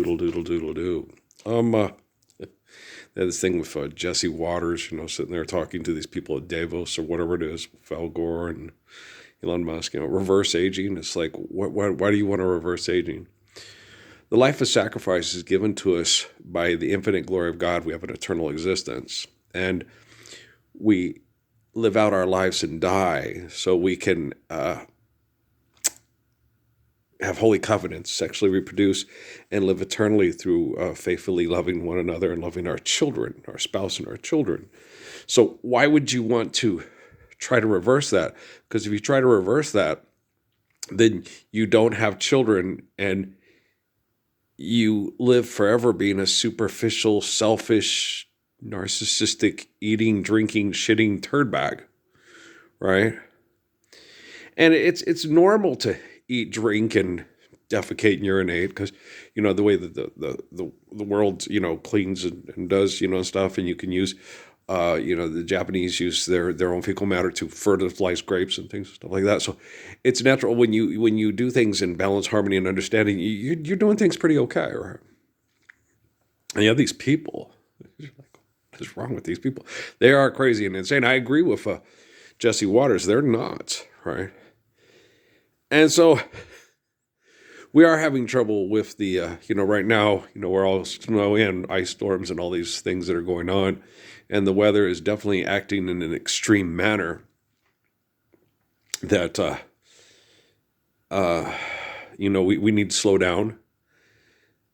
doodle doodle doodle do. They had this thing with Jesse Waters, sitting there talking to these people at Davos or whatever it is, Al Gore and Elon Musk, reverse aging. It's like, why do you want to reverse aging? The life of sacrifice is given to us by the infinite glory of God. We have an eternal existence. And we live out our lives and die so we can have holy covenants, sexually reproduce, and live eternally through faithfully loving one another and loving our children, our spouse and our children. So why would you want to try to reverse that? Because if you try to reverse that, then you don't have children and you live forever being a superficial, selfish, narcissistic, eating, drinking, shitting turd bag, right? And it's normal to eat, drink, and defecate and urinate because, the way that the world, cleans and does, and stuff, and you can use, the Japanese use their own fecal matter to fertilize grapes and things, stuff like that. So it's natural when you do things in balance, harmony, and understanding, you're doing things pretty okay, right? And you have these people, you're like, what is wrong with these people? They are crazy and insane. I agree with Jesse Waters. They're nuts, right? And we are having trouble with the, right now, we're all snow and ice storms and all these things that are going on. And the weather is definitely acting in an extreme manner that, we need to slow down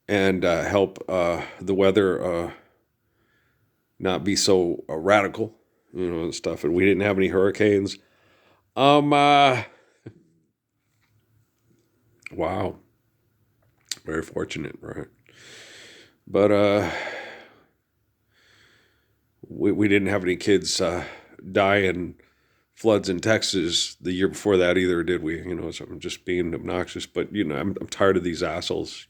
and help the weather not be so radical, and stuff. And we didn't have any hurricanes. Wow. Very fortunate, right? But we didn't have any kids die in floods in Texas the year before that either, did we? So I'm just being obnoxious. But, I'm tired of these assholes.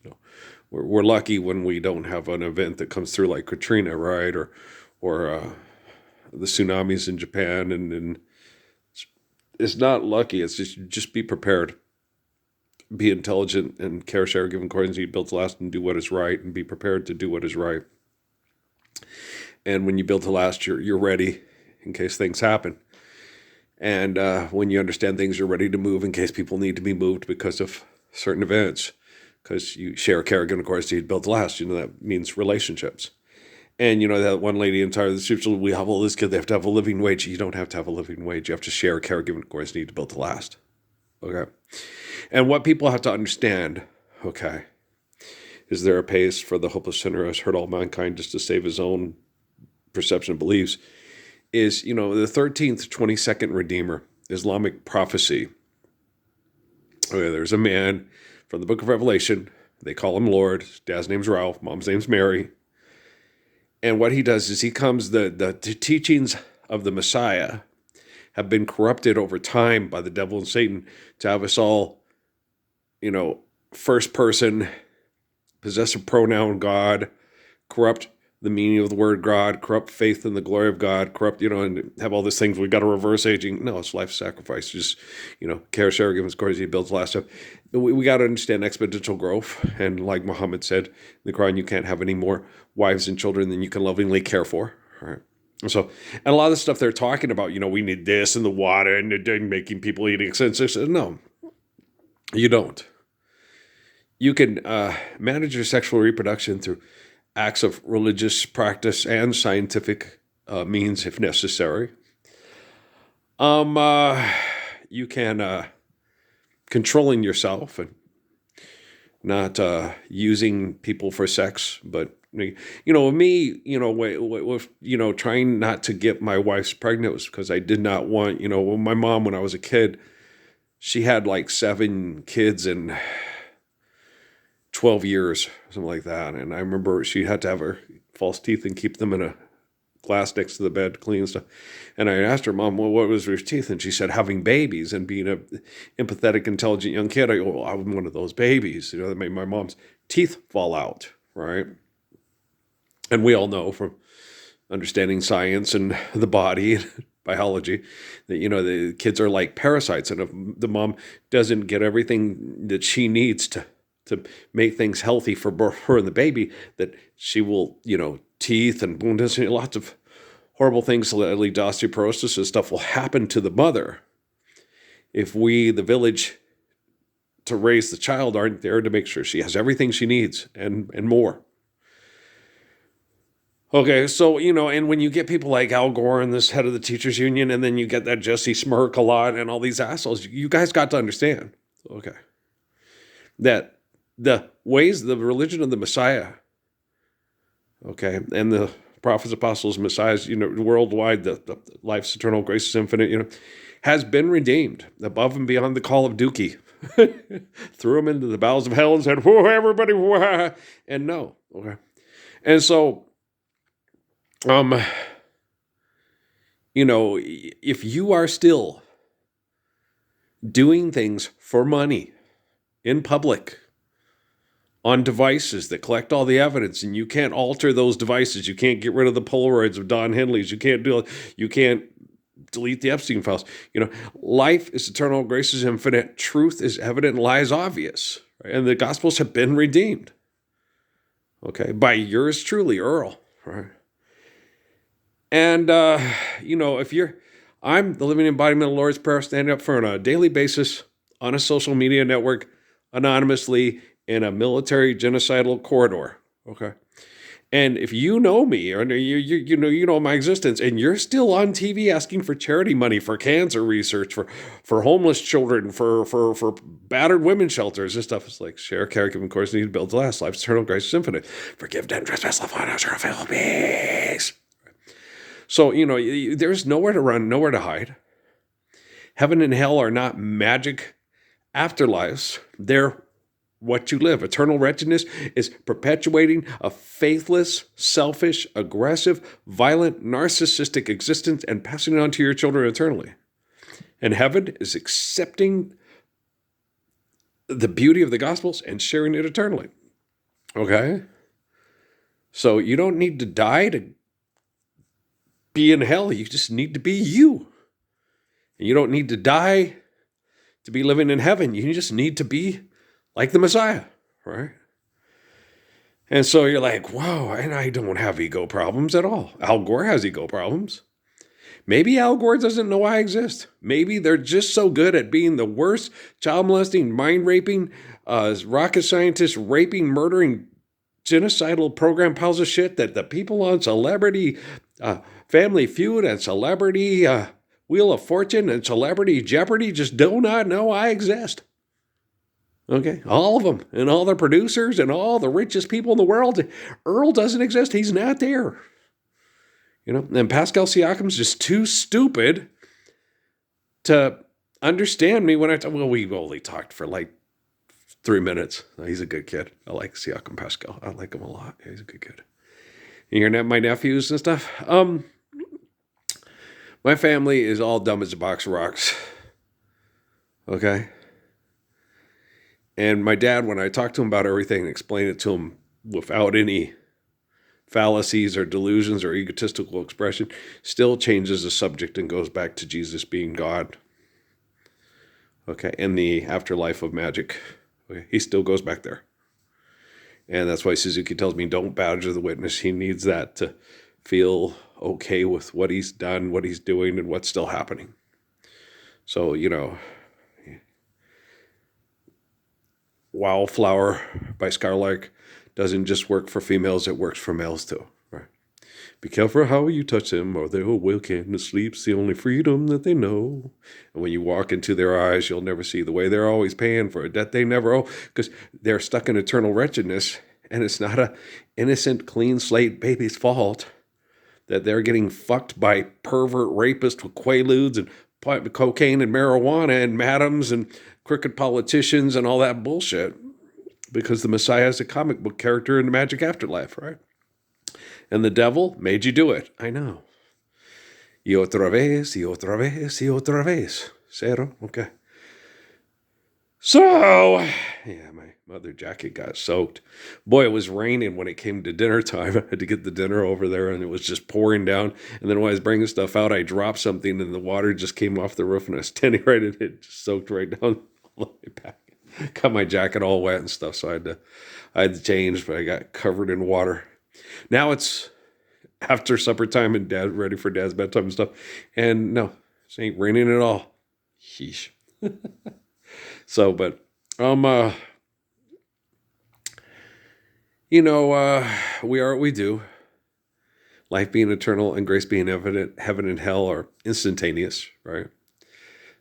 We're lucky when we don't have an event that comes through like Katrina, right? Or the tsunamis in Japan. And it's not lucky. It's just be prepared. Be intelligent and care, share, give, and according to you, build to last and do what is right and be prepared to do what is right. And when you build to last, you're ready in case things happen. And when you understand things, you're ready to move in case people need to be moved because of certain events. Because you share, care, give, and according to you, build to last. That means relationships. And that one lady in the scripture, we have all this kid, they have to have a living wage. You don't have to have a living wage. You have to share, care, give, and according to you, build to last. Okay. And what people have to understand, okay, is there a pace for the hopeless sinner who has hurt all mankind just to save his own perception and beliefs, is, the 13th, 22nd Redeemer, Islamic prophecy. Okay, there's a man from the book of Revelation. They call him Lord. His dad's name's Ralph. Mom's name's Mary. And what he does is he comes, the teachings of the Messiah have been corrupted over time by the devil and Satan to have us all, first person, possessive pronoun God, corrupt the meaning of the word God, corrupt faith in the glory of God, corrupt, and have all these things. We got to reverse aging. No, it's life sacrifice. Just, care, share, give, and he builds last stuff. We got to understand exponential growth. And like Muhammad said in the Quran, you can't have any more wives and children than you can lovingly care for. All right. So, and a lot of the stuff they're talking about, we need this and the water and making people eating sense. No, you don't. You can manage your sexual reproduction through acts of religious practice and scientific means if necessary. You can controlling yourself and not using people for sex, but me, with trying not to get my wife's pregnant was because I did not want, my mom, when I was a kid, she had like 7 kids in 12 years, something like that. And I remember she had to have her false teeth and keep them in a glass next to the bed to clean and stuff. And I asked her, Mom, well, what was her teeth? And she said, having babies and being an empathetic, intelligent young kid. I go, well, I'm one of those babies, that made my mom's teeth fall out, right? And we all know from understanding science and the body and biology that, the kids are like parasites. And if the mom doesn't get everything that she needs to to make things healthy for her and the baby, that she will, teeth and wounds, lots of horrible things that lead to osteoporosis and stuff will happen to the mother if we, the village, to raise the child, aren't there to make sure she has everything she needs and more. Okay, so, and when you get people like Al Gore and this head of the teachers union, and then you get that Jesse Smirk a lot and all these assholes, you guys got to understand, okay, that the ways, the religion of the Messiah, okay, and the prophets, apostles, messiahs, worldwide, the life's eternal, grace is infinite, has been redeemed above and beyond the call of Dookie. Threw him into the bowels of hell and said, whoa, everybody, whoa, and no, okay. And so, if you are still doing things for money in public on devices that collect all the evidence, and you can't alter those devices, you can't get rid of the Polaroids of Don Henley's, you can't delete the Epstein files. Life is eternal, grace is infinite, truth is evident, and lies obvious, right? And the Gospels have been redeemed, okay, by yours truly, Earl, right? And, I'm the living embodiment of the Lord's Prayer, standing up for on a daily basis on a social media network, anonymously, in a military genocidal corridor, okay? And if you know me, or you know my existence, and you're still on TV asking for charity money for cancer research, for homeless children, for battered women's shelters and stuff, it's like, share, care, give, of course, need to build to last. Life's eternal, grace is infinite. Forgive them, trespass, love, honor, fill, peace. So, there's nowhere to run, nowhere to hide. Heaven and hell are not magic afterlives. They're what you live. Eternal wretchedness is perpetuating a faithless, selfish, aggressive, violent, narcissistic existence and passing it on to your children eternally. And heaven is accepting the beauty of the Gospels and sharing it eternally. Okay? So you don't need to die to be in hell. You just need to be you. And you don't need to die to be living in heaven. You just need to be like the Messiah, right? And so you're like, whoa, and I don't have ego problems at all. Al Gore has ego problems. Maybe Al Gore doesn't know I exist. Maybe they're just so good at being the worst child molesting, mind raping, rocket scientist, raping, murdering, genocidal program piles of shit that the people on Celebrity Family Feud and Celebrity Wheel of Fortune and Celebrity Jeopardy just do not know I exist. Okay, all of them and all the producers and all the richest people in the world. Earl doesn't exist. He's not there. And Pascal Siakam's just too stupid to understand me when we only talked for like 3 minutes. He's a good kid. I like Siakam Pascal. I like him a lot. He's a good kid. And my nephews and stuff. My family is all dumb as a box of rocks. Okay? And my dad, when I talk to him about everything and explain it to him without any fallacies or delusions or egotistical expression, still changes the subject and goes back to Jesus being God. Okay? And the afterlife of magic. Okay? He still goes back there. And that's why Suzuki tells me, don't badger the witness. He needs that to feel okay with what he's done, what he's doing, and what's still happening. So, Wildflower by Skylark doesn't just work for females, it works for males too. Right? Be careful how you touch them, or they will waken. The sleep's the only freedom that they know. And when you walk into their eyes, you'll never see the way they're always paying for a debt they never owe, because they're stuck in eternal wretchedness, and it's not a innocent, clean slate baby's fault that they're getting fucked by pervert rapists with quaaludes and cocaine and marijuana and madams and crooked politicians and all that bullshit, because the Messiah is a comic book character in the magic afterlife, right? And the devil made you do it. I know. Y otra vez, y otra vez, y otra vez. Cero. Okay. So, yeah, my mother jacket got soaked. Boy, it was raining when it came to dinner time. I had to get the dinner over there, and it was just pouring down. And then when I was bringing stuff out, I dropped something, and the water just came off the roof, and I was standing right in it, just soaked right down all the way back. got my jacket all wet and stuff, so I had to change, but I got covered in water. Now it's after supper time and dad ready for dad's bedtime and stuff. And no, it ain't raining at all. Sheesh. So, but we are what we do. Life being eternal and grace being evident, heaven and hell are instantaneous, right?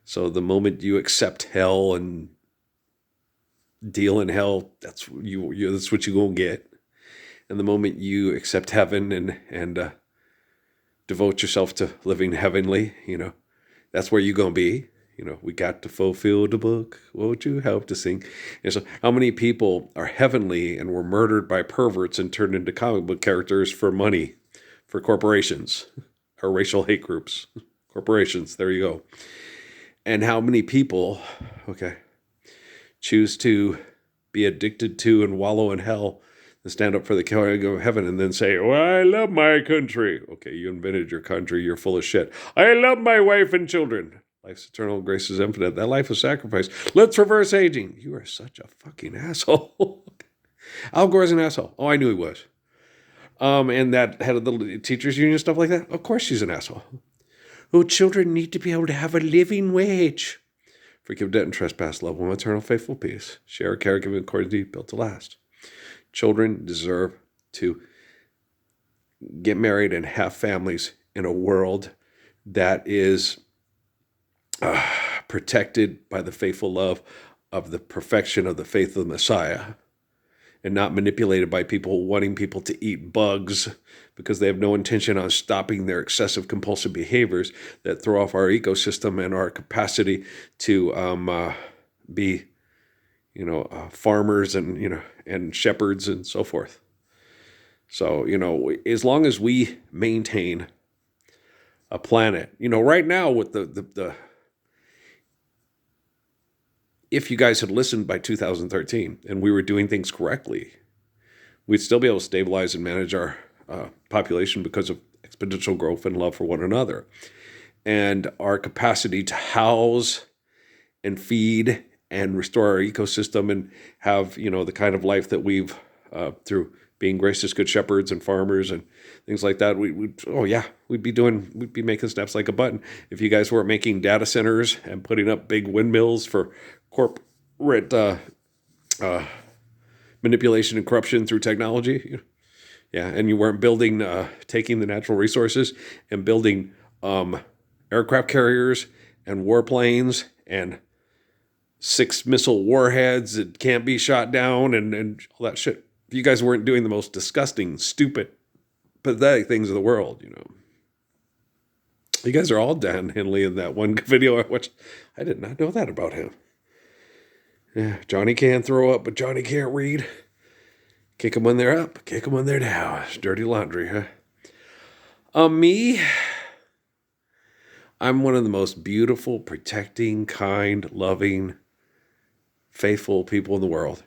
So the moment you accept hell and deal in hell, that's that's what you're gonna get. And the moment you accept heaven and devote yourself to living heavenly, that's where you're gonna be. We got to fulfill the book. Won't you help to sing? And so, how many people are heavenly and were murdered by perverts and turned into comic book characters for money, for corporations, or racial hate groups? Corporations, there you go. And how many people, choose to be addicted to and wallow in hell and stand up for the kingdom of heaven and then say, well, I love my country. Okay, you invented your country. You're full of shit. I love my wife and children. Life's eternal, grace is infinite. That life is sacrifice. Let's reverse aging. You are such a fucking asshole. Al Gore's an asshole. Oh, I knew he was. And that head of the teachers union, stuff like that. Of course she's an asshole. Oh, children need to be able to have a living wage. Forgive debt and trespass, love one eternal, faithful peace. Share, caregiving, according to built to last. Children deserve to get married and have families in a world that is protected by the faithful love of the perfection of the faith of the Messiah, and not manipulated by people wanting people to eat bugs because they have no intention on stopping their excessive compulsive behaviors that throw off our ecosystem and our capacity to be, farmers and shepherds and so forth. So, as long as we maintain a planet, right now with the if you guys had listened by 2013 and we were doing things correctly, we'd still be able to stabilize and manage our population because of exponential growth and love for one another. And our capacity to house and feed and restore our ecosystem and have, the kind of life that we've, through being gracious good shepherds and farmers and things like that, we'd be making steps like a button. If you guys weren't making data centers and putting up big windmills for corporate manipulation and corruption through technology, and you weren't building, taking the natural resources and building aircraft carriers and warplanes and 6 missile warheads that can't be shot down and all that shit. If you guys weren't doing the most disgusting, stupid, pathetic things in the world, You guys are all Dan Henley in that one video I watched. I did not know that about him. Yeah, Johnny can throw up, but Johnny can't read. Kick them when they're up, kick them when they're down. It's dirty laundry, huh? Me, I'm one of the most beautiful, protecting, kind, loving, faithful people in the world,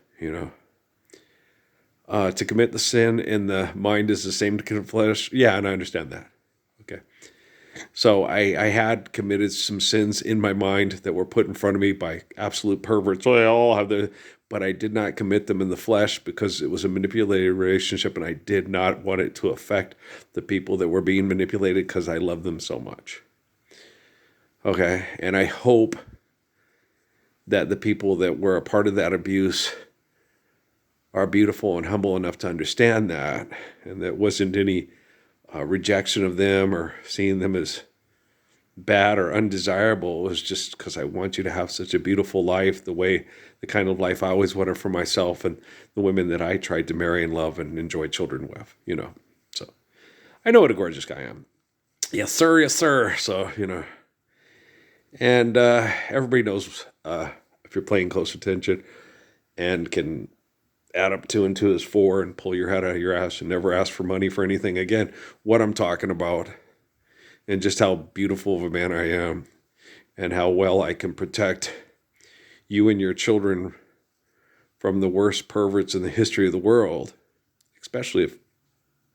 To commit the sin in the mind is the same to commit flesh. Yeah, and I understand that. Okay. So I had committed some sins in my mind that were put in front of me by absolute perverts. So they all have but I did not commit them in the flesh because it was a manipulated relationship and I did not want it to affect the people that were being manipulated because I love them so much. Okay. And I hope that the people that were a part of that abuse are beautiful and humble enough to understand that, and that wasn't any rejection of them or seeing them as bad or undesirable. It was just because I want you to have such a beautiful life, the kind of life I always wanted for myself and the women that I tried to marry and love and enjoy children with, So I know what a gorgeous guy I am. Yes, sir. Yes, sir. So, and everybody knows if you're paying close attention and can add up 2 and 2 is 4 and pull your head out of your ass and never ask for money for anything again, what I'm talking about and just how beautiful of a man I am and how well I can protect you and your children from the worst perverts in the history of the world, especially if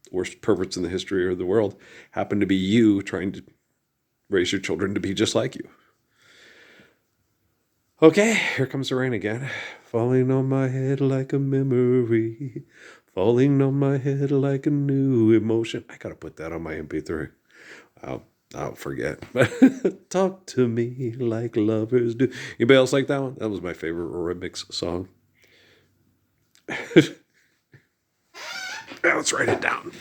the worst perverts in the history of the world happen to be you trying to raise your children to be just like you. Okay, here comes the rain again. falling on my head like a memory, falling on my head like a new emotion. I gotta put that on my MP3. I'll forget. Talk to me like lovers do. Anybody else like that one? That was my favorite remix song. Yeah, let's write it down.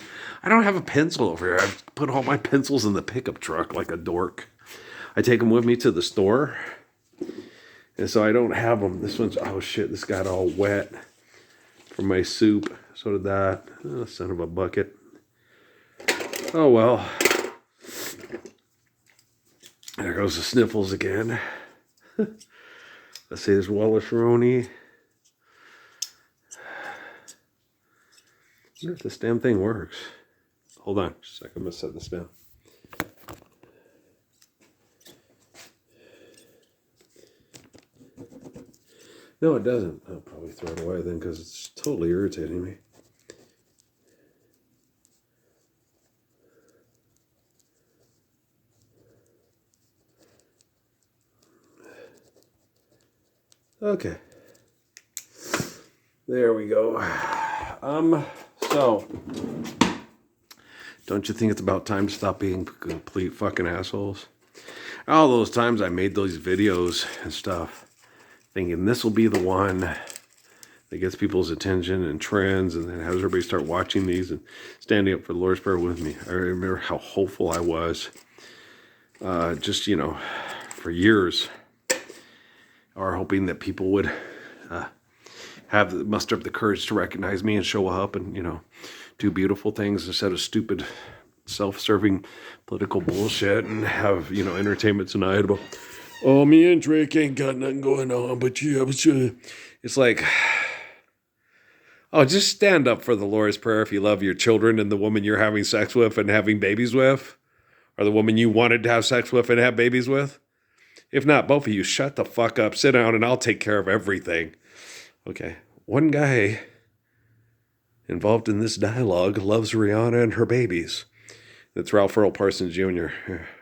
I don't have a pencil over here. I've put all my pencils in the pickup truck like a dork. I take them with me to the store. And so I don't have them. This one's, oh shit, this got all wet from my soup. So did that. Oh, son of a bucket. Oh well. There goes the sniffles again. Let's see, there's Wallace Roney. I wonder if this damn thing works. Hold on just a second. I'm going to set this down. No, it doesn't. I'll probably throw it away then because it's totally irritating me. Okay. There we go. So, don't you think it's about time to stop being complete fucking assholes? All those times I made those videos and stuff, thinking this will be the one that gets people's attention and trends and then has everybody start watching these and standing up for the Lord's Prayer with me. I remember how hopeful I was, just, for years, or hoping that people would muster up the courage to recognize me and show up and, do beautiful things instead of stupid, self-serving political bullshit and have, entertainment tonight about, oh, me and Drake ain't got nothing going on, but yeah, it's like, oh, just stand up for the Lord's Prayer if you love your children and the woman you're having sex with and having babies with, or the woman you wanted to have sex with and have babies with. If not, both of you, shut the fuck up, sit down, and I'll take care of everything. Okay, one guy involved in this dialogue loves Rihanna and her babies. That's Ralph Earl Parsons Jr.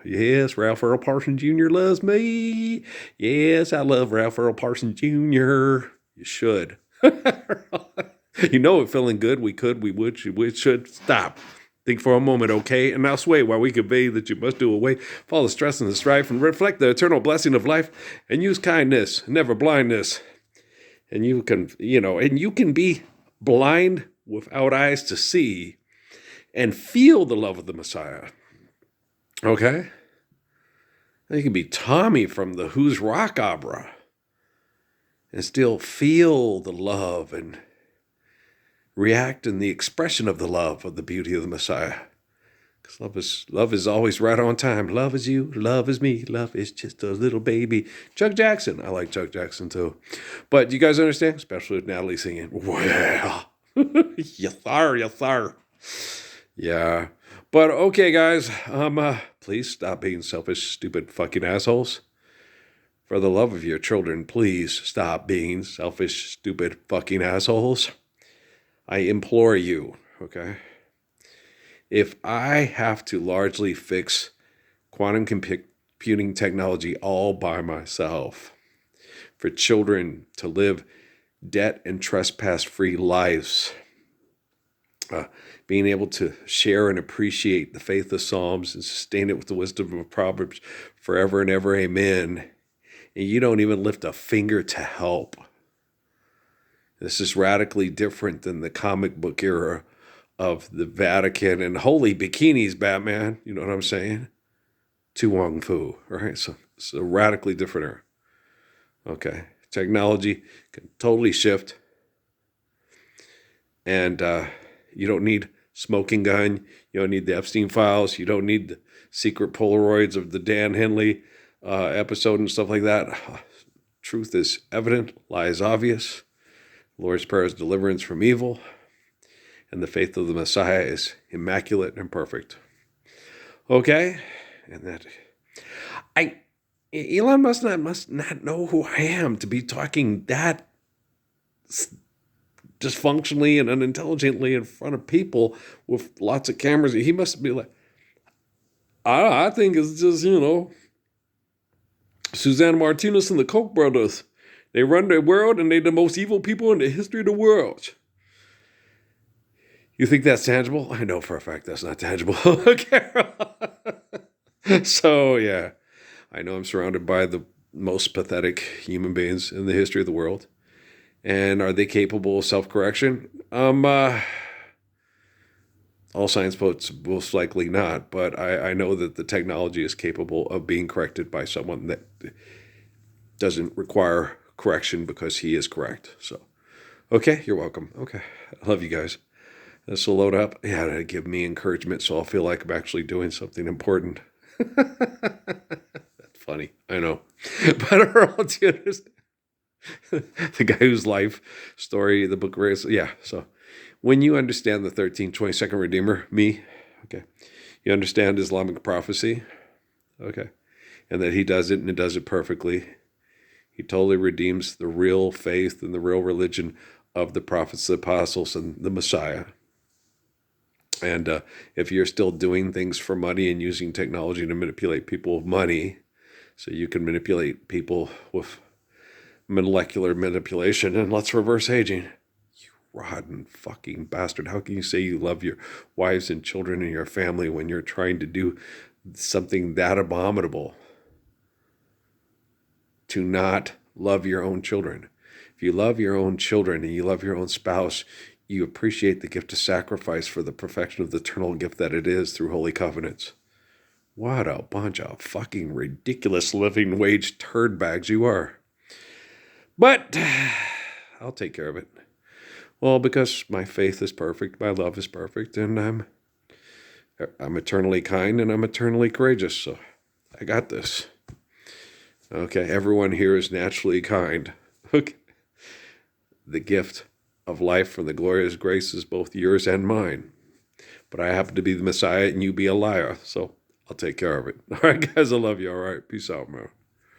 Yes, Ralph Earl Parsons Jr. loves me. Yes, I love Ralph Earl Parsons Jr. You should. It feeling good. We could, we would, we should. Stop. Think for a moment, okay? And now sway while we convey that you must do away. Follow the stress and the strife and reflect the eternal blessing of life and use kindness, never blindness. And you can, and you can be blind without eyes to see and feel the love of the Messiah. Okay? You can be Tommy from the Who's Rock Opera and still feel the love and react in the expression of the love of the beauty of the Messiah. Because love is always right on time. Love is you, love is me, love is just a little baby. Chuck Jackson. I like Chuck Jackson too. But you guys understand? Especially with Natalie singing. Well, yes sir, yes sir. Yeah. But okay, guys, please stop being selfish, stupid fucking assholes. For the love of your children, please stop being selfish, stupid fucking assholes. I implore you, okay? If I have to largely fix quantum computing technology all by myself for children to live debt and trespass-free lives, being able to share and appreciate the faith of Psalms and sustain it with the wisdom of Proverbs forever and ever, amen, and you don't even lift a finger to help. This is radically different than the comic book era of the Vatican and holy bikinis, Batman. You know what I'm saying? To Wong Fu, right? So it's a radically different era. Okay. Technology can totally shift. And you don't need smoking gun. You don't need the Epstein files. You don't need the secret Polaroids of the Dan Henley episode and stuff like that. Truth is evident. Lies obvious. Lord's Prayer is deliverance from evil, and the faith of the Messiah is immaculate and perfect. Okay? And Elon must not know who I am to be talking that dysfunctionally and unintelligently in front of people with lots of cameras. He must be like, I think it's just, Susanna Martinez and the Koch brothers. They run the world and they're the most evil people in the history of the world. You think that's tangible? I know for a fact that's not tangible, Carol. So, yeah, I know I'm surrounded by the most pathetic human beings in the history of the world. And are they capable of self-correction? All science folks most likely not, but I know that the technology is capable of being corrected by someone that doesn't require correction because he is correct. So, okay, you're welcome. Okay, I love you guys. This will load up. Yeah, to give me encouragement so I'll feel like I'm actually doing something important. That's funny, I know. But Earl, do you understand? The guy whose life story, the book, yeah, so when you understand the 1322nd Redeemer, me, okay, you understand Islamic prophecy, okay, and that he does it and it does it perfectly. He totally redeems the real faith and the real religion of the prophets, the apostles, and the Messiah. And if you're still doing things for money and using technology to manipulate people with money, so you can manipulate people with molecular manipulation, and let's reverse aging. Rotten fucking bastard. How can you say you love your wives and children and your family when you're trying to do something that abominable? To not love your own children. If you love your own children and you love your own spouse, you appreciate the gift of sacrifice for the perfection of the eternal gift that it is through holy covenants. What a bunch of fucking ridiculous living wage turd bags you are. But I'll take care of it. Well, because my faith is perfect, my love is perfect, and I'm eternally kind and I'm eternally courageous, so I got this. Okay, everyone here is naturally kind. Okay. The gift of life from the glorious grace is both yours and mine. But I happen to be the Messiah and you be a liar, so I'll take care of it. All right, guys, I love you. All right, peace out, man.